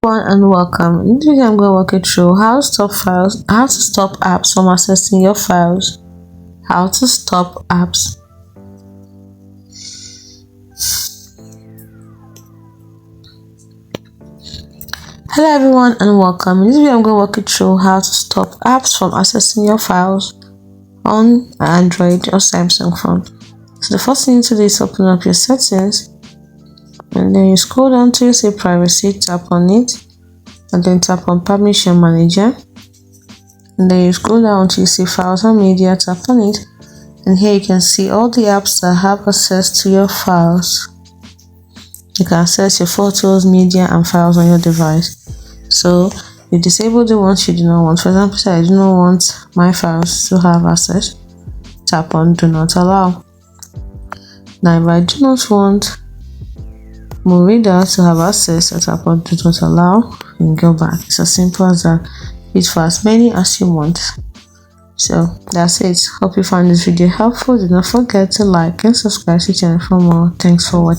Everyone and welcome. In this video, I'm going to walk you through how to stop apps from accessing your files. How to stop apps. Hello everyone and welcome. In this video, I'm going to walk you through how to stop apps from accessing your files on Android or Samsung phone. So the first thing to do is open up your settings, and then you scroll down to say privacy, tap on it, and then tap on permission manager, and then you scroll down to see files and media, tap on it, and here you can see all the apps that have access to your files. You can access your photos, media, and files on your device. So you disable the ones you do not want. For example, say I do not want my files to have access, tap on do not allow. Now if I do not want Reader to have access, I tap on do not allow and go back. It's as simple as that. It's for as many as you want. So that's it. Hope you found this video helpful. Do not forget to like and subscribe to the channel for more. Thanks for watching.